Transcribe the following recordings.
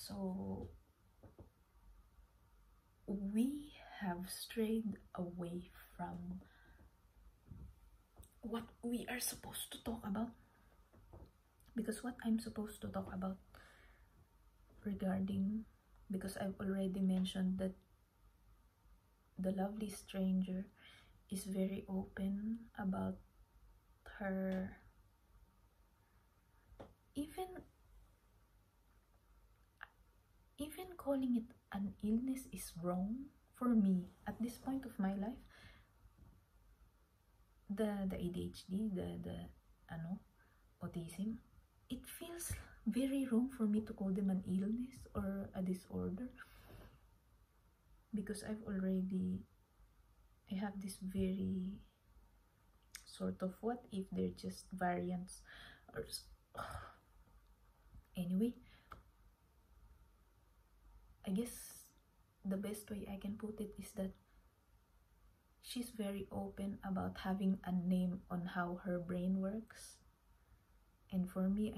So we have strayed away from what we are supposed to talk about, because what I'm supposed to talk about regarding, because I've already mentioned that the lovely stranger is very open about her, even calling it an illness is wrong for me at this point of my life. The ADHD, the autism, it feels very wrong for me to call them an illness or a disorder, because I have this very sort of, what if they're just variants or anyway, I guess the best way I can put it is that she's very open about having a name on how her brain works, and for me,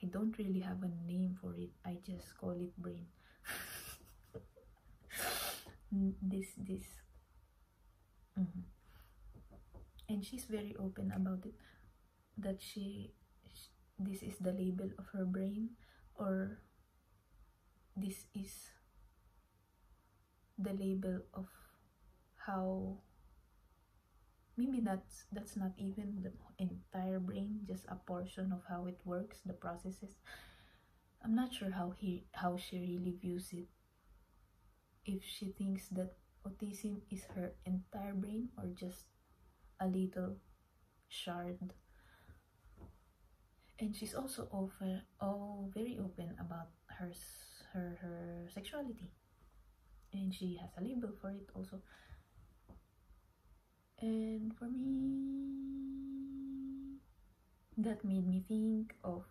I don't really have a name for it. I just call it brain. And she's very open about it, that this is the label of her brain, or this is the label of how, maybe that's not even the entire brain, just a portion of how it works, the processes. I'm not sure how she really views it, if she thinks that autism is her entire brain or just a little shard. And she's also very open about her sexuality, and she has a label for it also. And for me, that made me think of,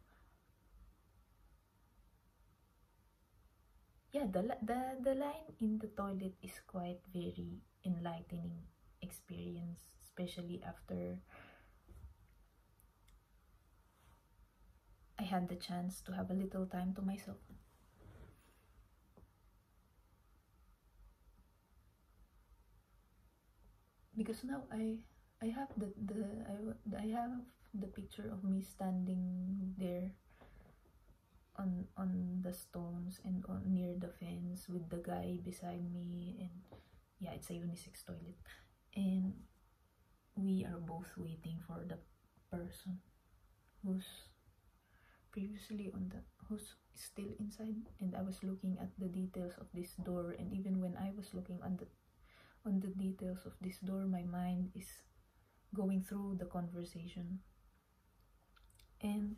the line in the toilet is quite very enlightening experience, especially after I had the chance to have a little time to myself. Because now I have I have the picture of me standing there on the stones and near the fence with the guy beside me, and yeah, it's a unisex toilet, and we are both waiting for the person who's previously who's still inside. And I was looking at the details of this door, and even when I was looking on the details of this door, my mind is going through the conversation. And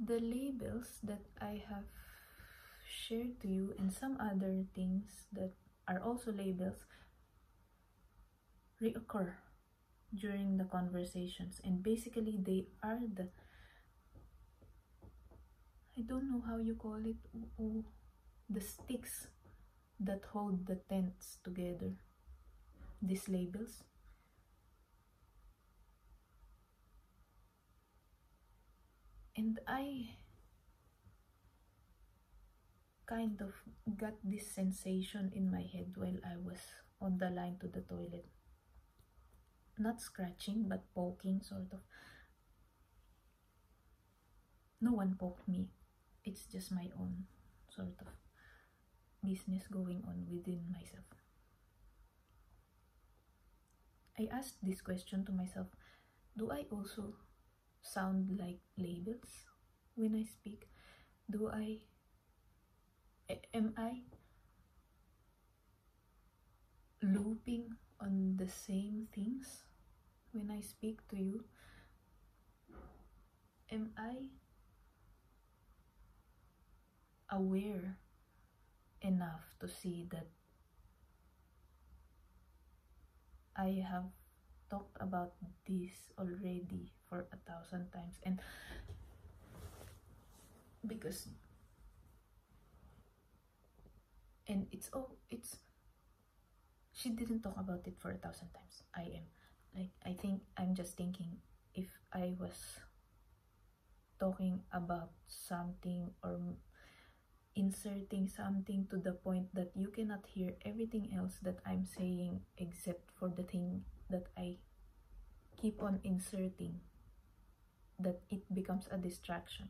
the labels that I have shared to you, and some other things that are also labels, reoccur during the conversations. And basically they are I don't know how you call it, the sticks that hold the tents together, these labels. And I kind of got this sensation in my head while I was on the line to the toilet. Not scratching, but poking, sort of. No one poked me. It's just my own sort of business going on within myself. I asked this question to myself: do I also sound like labels when I speak? Am I looping on the same things when I speak to you? Am I aware enough to see that I have talked about this already for 1,000 times, and because it's she didn't talk about it for 1,000 times. I think I'm just thinking, if I was talking about something or inserting something to the point that you cannot hear everything else that I'm saying except for the thing that I keep on inserting, that it becomes a distraction.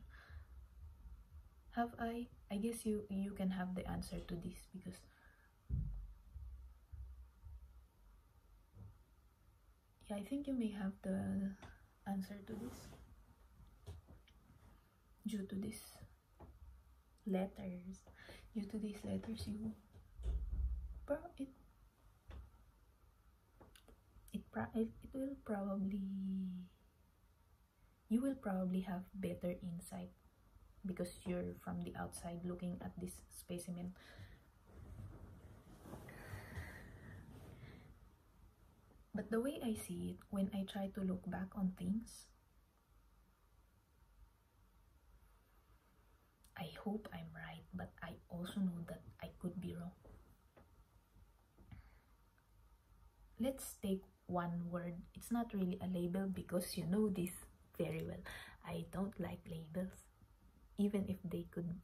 Have I guess you can have the answer to this, because yeah, I think you may have the answer to this due to these letters. You will probably, you will probably have better insight because you're from the outside looking at this specimen. But the way I see it, when I try to look back on things, I hope I'm right, but I also know that I could be wrong. Let's take one word. It's not really a label, because you know this very well. I don't like labels, even if they could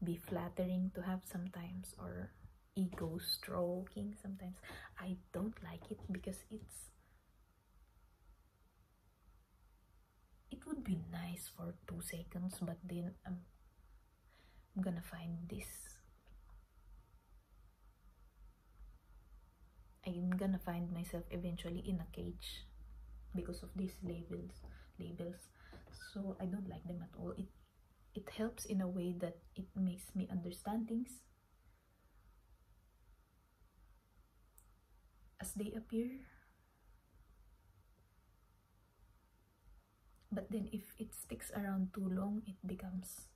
be flattering to have sometimes, or ego stroking sometimes. I don't like it because it would be nice for 2 seconds, but then I'm gonna find this. I'm gonna find myself eventually in a cage because of these labels. So I don't like them at all. It helps in a way that it makes me understand things as they appear. But then if it sticks around too long, it becomes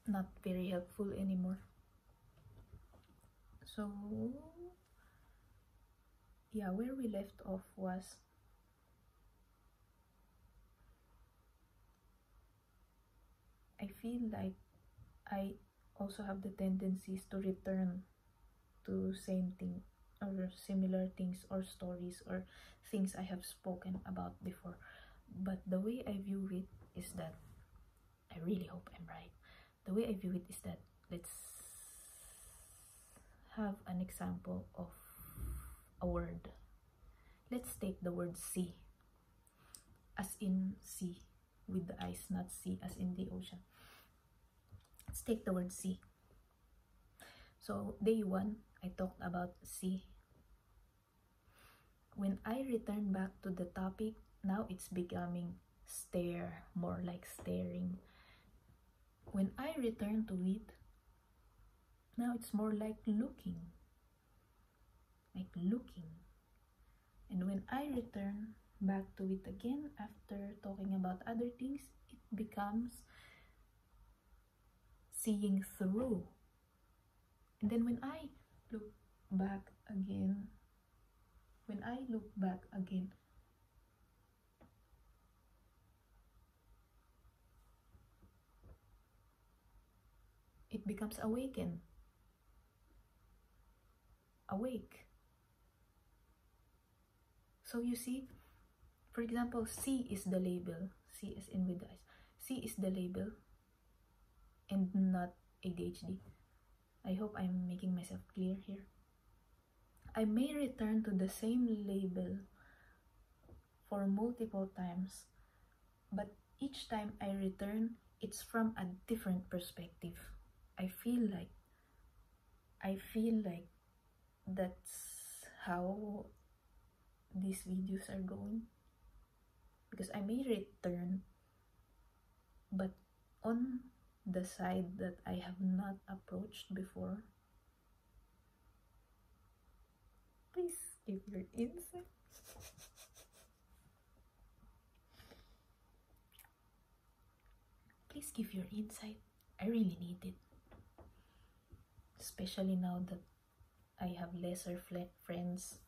not very helpful anymore. So yeah, where we left off was, I feel like I also have the tendencies to return to same thing or similar things or stories or things I have spoken about before. But the way I view it is that, I really hope I'm right. The way I view it is that, let's have an example of a word. Let's take the word sea, as in sea with the eyes, not sea as in the ocean. Let's take the word sea. So day 1, I talked about sea. When I return back to the topic, now it's becoming stare, more like staring. When I return to it, now it's more like looking. And when I return back to it again after talking about other things, it becomes seeing through. And then when I look back again, it becomes awake. So you see, for example, C is the label. C is in with the eyes. C is the label and not ADHD. I hope I'm making myself clear here. I may return to the same label for multiple times, but each time I return, it's from a different perspective. I feel like that's how these videos are going, because I may return, but on the side that I have not approached before. Please give your insight. Please give your insight. I really need it, especially now that I have lesser friends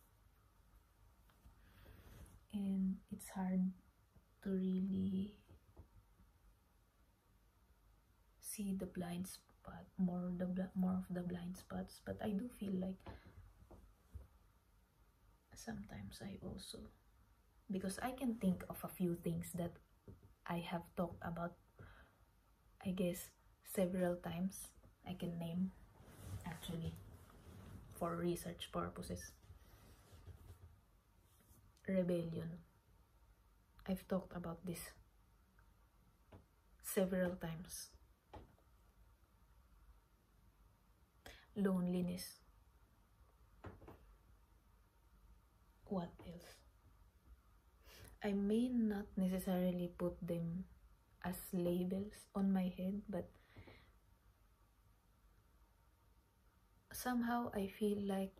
and it's hard to really see the blind spot, more of the blind spots. But I do feel like sometimes I also, because I can think of a few things that I have talked about, I guess, several times. I can name, actually, for research purposes. Rebellion. I've talked about this several times. Loneliness. What else? I may not necessarily put them as labels on my head, but somehow I feel like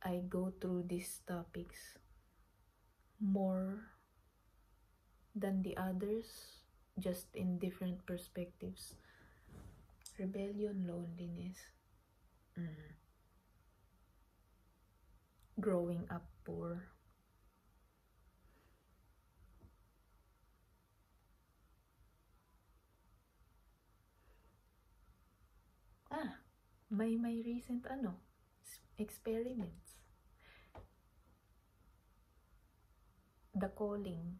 I go through these topics more than the others, just in different perspectives. Rebellion, loneliness, growing up poor, my recent experiments, the calling.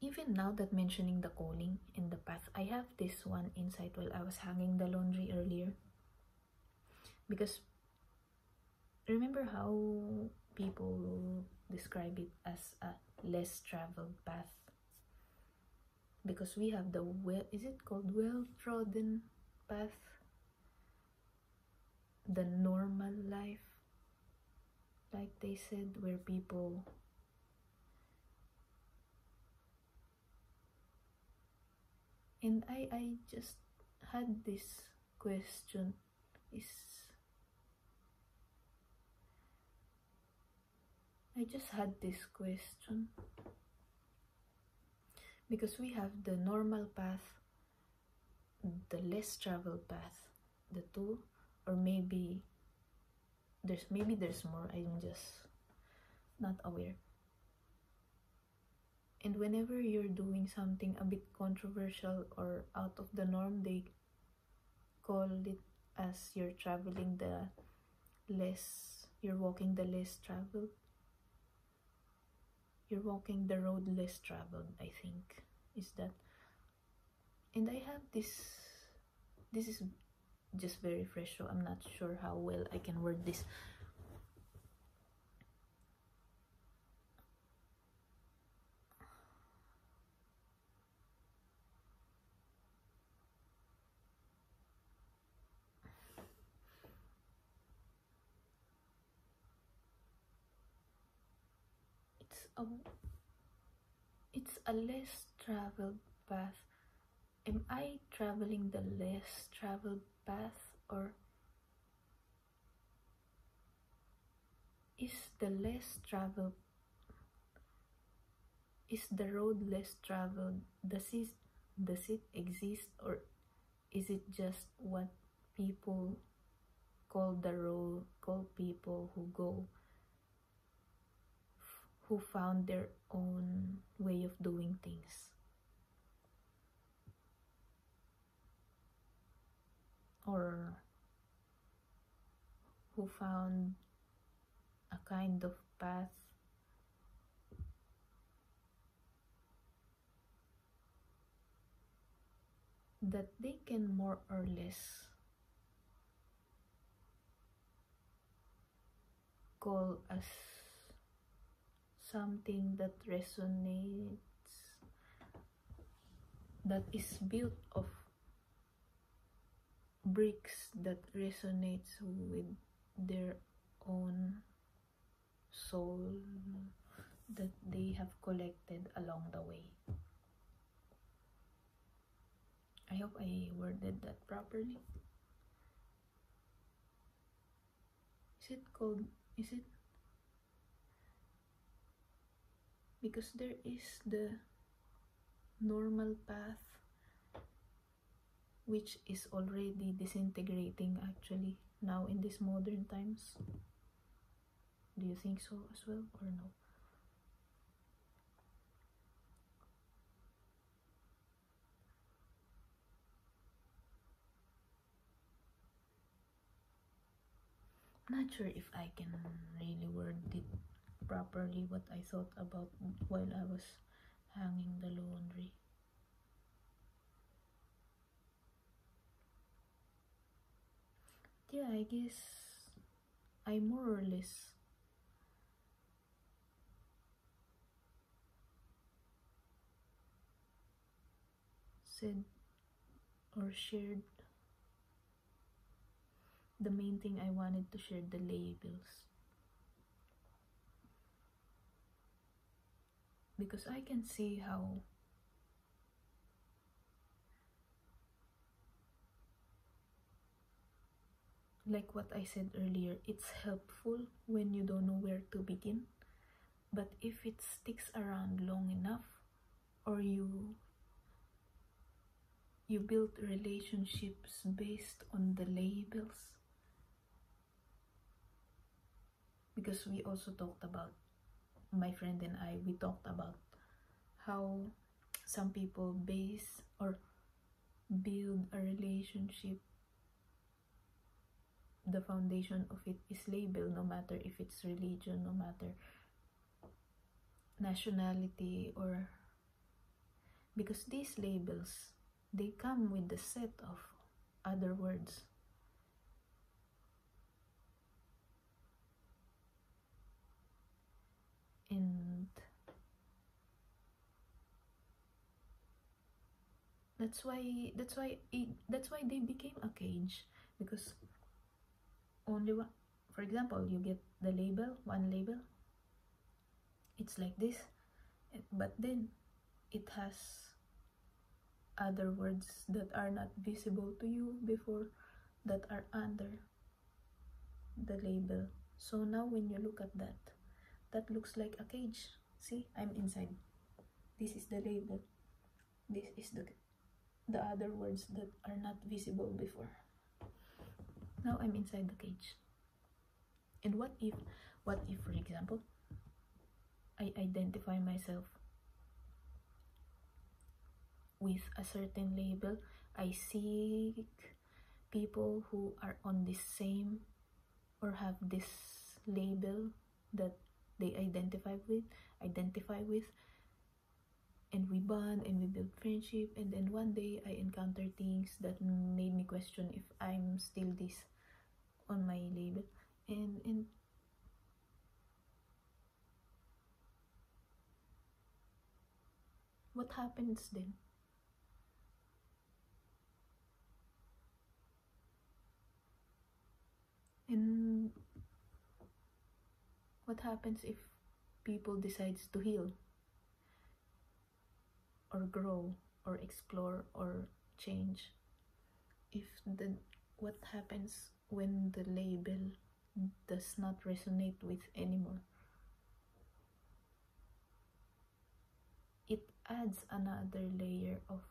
Even now that mentioning the calling and the path, I have this one insight while I was hanging the laundry earlier. Because remember how people describe it as a less traveled path? Because we have the is it called well-trodden path? The normal life, like they said, where people and I just had this question, because we have the normal path, the less traveled path, the two, or maybe there's more, I'm just not aware. And whenever you're doing something a bit controversial or out of the norm, they call it as you're walking the less traveled. You're walking the road less traveled, I think, is that. And I have this is just very fresh, so I'm not sure how well I can word this. It's a less traveled path. Am I traveling the less traveled path, or is the road less traveled? Does it exist, or is it just what people call the road, call people who found their own way of doing things, or who found a kind of path that they can more or less call as something that resonates, that is built of bricks that resonates with their own soul that they have collected along the way. I hope I worded that properly. Is it because there is the normal path which is already disintegrating actually now in these modern times. Do you think so as well, or no? Not sure if I can really word it properly what I thought about while I was hanging the laundry. Yeah, I guess I more or less said or shared the main thing I wanted to share, the labels. Because I can see how like what I said earlier, it's helpful when you don't know where to begin. But if it sticks around long enough, or you build relationships based on the labels, because we also talked about, my friend and I, we talked about how some people base or build a relationship, the foundation of it is label, no matter if it's religion, no matter nationality, or because these labels, they come with the set of other words. And that's why they became a cage, because only one, for example, you get the label, one label, it's like this, but then it has other words that are not visible to you before, that are under the label. So now when you look at that, that looks like a cage. See, I'm inside. This is the label. This is the other words that are not visible before. Now I'm inside the cage. And what if, for example, I identify myself with a certain label? I seek people who are on the same or have this label that they identify with, and we bond and we build friendship, and then one day I encounter things that made me question if I'm still this on my label, and what happens then? And what happens if people decides to heal or grow or explore or change? If the what happens when the label does not resonate with anymore? It adds another layer of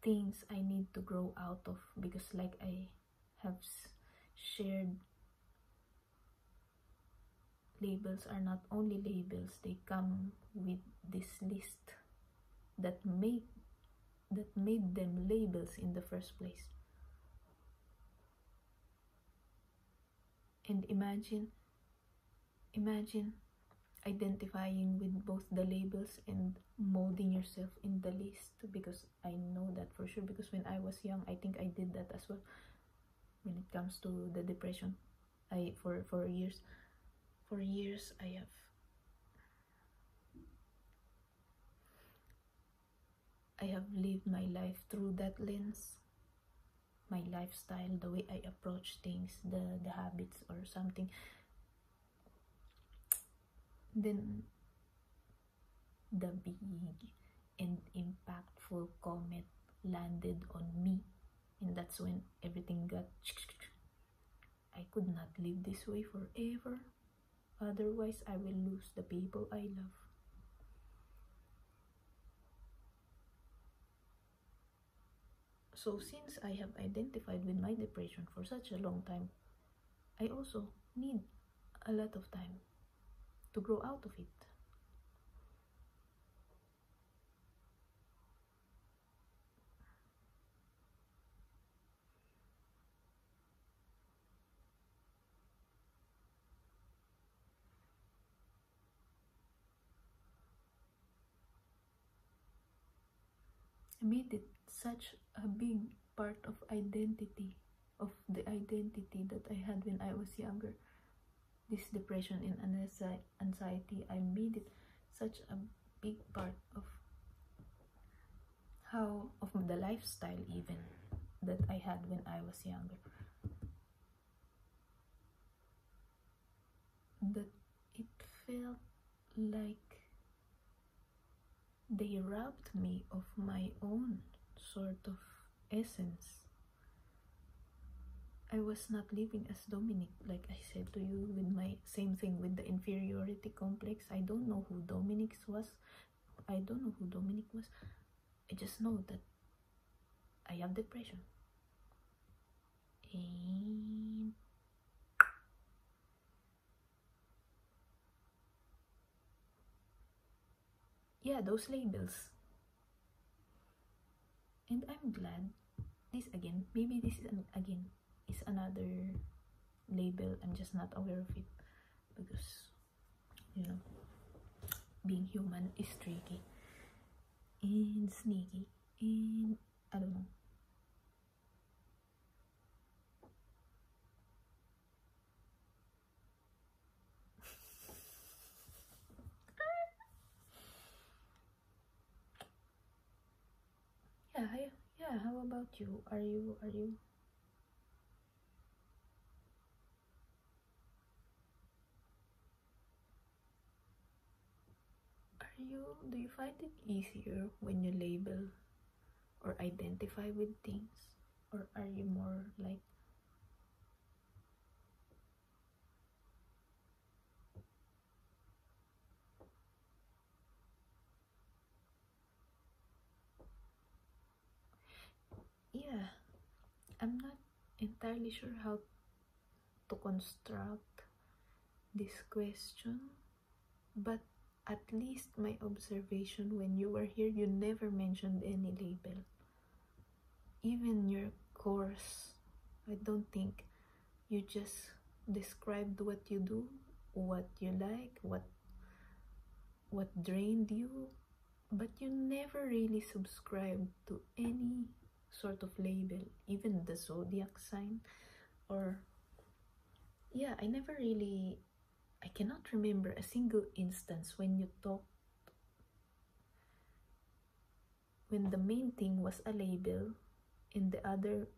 things I need to grow out of, because like I have shared, labels are not only labels, they come with this list that made them labels in the first place. And imagine identifying with both the labels and molding yourself in the list, because I know that for sure, because when I was young, I think I did that as well. When it comes to the depression, for years I have lived my life through that lens, my lifestyle, the way I approach things, the habits or something. Then the big and impactful comment landed on me, and that's when everything got I could not live this way forever, otherwise I will lose the people I love. So since I have identified with my depression for such a long time, I also need a lot of time to grow out of it. I made it such a big part of identity, of the identity that I had when I was younger. This depression and anxiety, I made it such a big part of the lifestyle even that I had when I was younger. That it felt like they robbed me of my own sort of essence. I was not living as Dominic, like I said to you, with my same thing with the inferiority complex. I don't know who Dominic was. I don't know who Dominic was. I just know that I have depression. And yeah, those labels. And I'm glad this again, maybe this is again is another label. I'm just not aware of it because, you know, being human is tricky and sneaky, and I don't know. Yeah, yeah, how about you? Do you find it easier when you label or identify with things, or are you more like, yeah, I'm not entirely sure how to construct this question, but at least my observation when you were here, you never mentioned any label. Even your course, I don't think you just described what you do, what you like, what drained you, but you never really subscribed to any sort of label, even the zodiac sign, or yeah, I cannot remember a single instance when you talked, when the main thing was a label and the other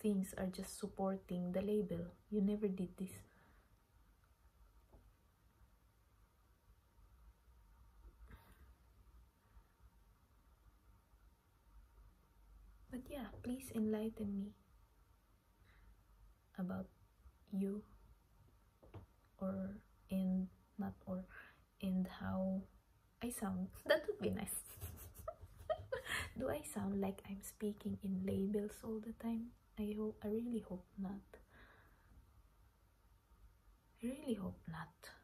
things are just supporting the label. You never did this. But yeah, please enlighten me about you, or and not or and how I sound. That would be nice. Do I sound like I'm speaking in labels all the time? I really hope not. I really hope not.